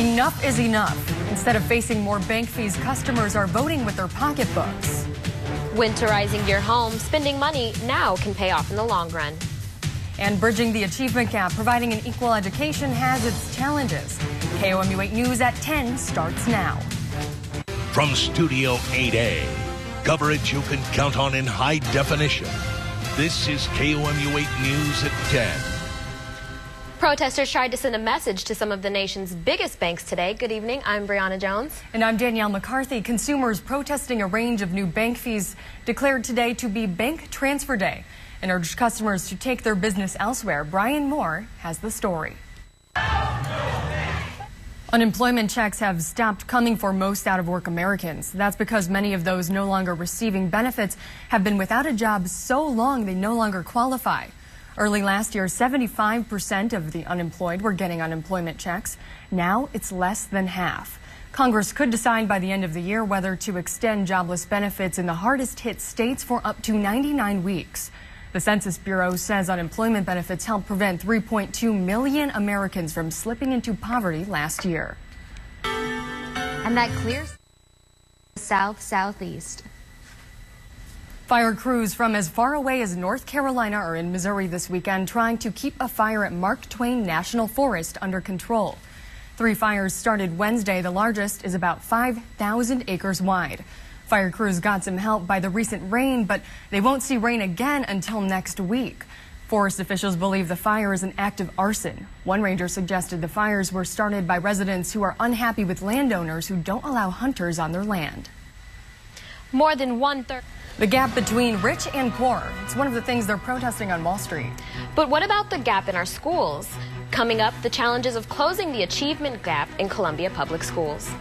Enough is enough. Instead of facing more bank fees, customers are voting with their pocketbooks. Winterizing your home, spending money now can pay off in the long run. And bridging the achievement gap, providing an equal education has its challenges. KOMU 8 News at 10 starts now. From Studio 8A, coverage you can count on in high definition. This is KOMU 8 News at 10. Protesters tried to send a message to some of the nation's biggest banks today. Good evening, I'm Brianna Jones. And I'm Danielle McCarthy. Consumers protesting a range of new bank fees declared today to be Bank Transfer Day and urged customers to take their business elsewhere. Brian Moore has the story. Unemployment checks have stopped coming for most out-of-work Americans. That's because many of those no longer receiving benefits have been without a job so long they no longer qualify. Early last year, 75% of the unemployed were getting unemployment checks. Now it's less than half. Congress could decide by the end of the year whether to extend jobless benefits in the hardest hit states for up to 99 weeks. The Census Bureau says unemployment benefits helped prevent 3.2 million Americans from slipping into poverty last year. And that clears southeast. Fire crews from as far away as North Carolina are in Missouri this weekend trying to keep a fire at Mark Twain National Forest under control. 3 fires started Wednesday. The largest is about 5,000 acres wide. Fire crews got some help by the recent rain, but they won't see rain again until next week. Forest officials believe the fire is an act of arson. One ranger suggested the fires were started by residents who are unhappy with landowners who don't allow hunters on their land. More than 1/3. The gap between rich and poor. It's one of the things they're protesting on Wall Street. But what about the gap in our schools? Coming up, the challenges of closing the achievement gap in Columbia Public Schools.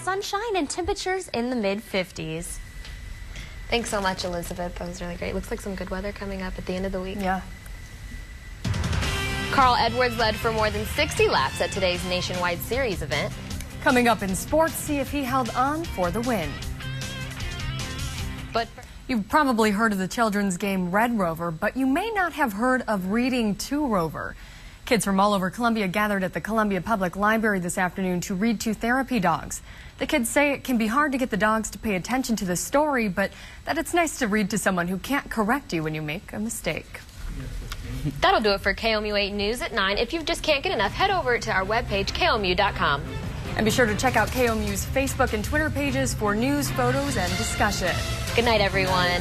Sunshine and temperatures in the mid-50s. Thanks so much, Elizabeth. That was really great. Looks like some good weather coming up at the end of the week. Yeah. Carl Edwards led for more than 60 laps at today's nationwide series event. Coming up in sports, see if he held on for the win. But You've probably heard of the children's game Red Rover, but you may not have heard of Reading to Rover. Kids from all over Columbia gathered at the Columbia Public Library this afternoon to read to therapy dogs. The kids say it can be hard to get the dogs to pay attention to the story, but that it's nice to read to someone who can't correct you when you make a mistake. that'll do it for KOMU 8 News at 9. If you just can't get enough, head over to our webpage, KOMU.com. And be sure to check out KOMU's Facebook and Twitter pages for news, photos, and discussion. Good night, everyone.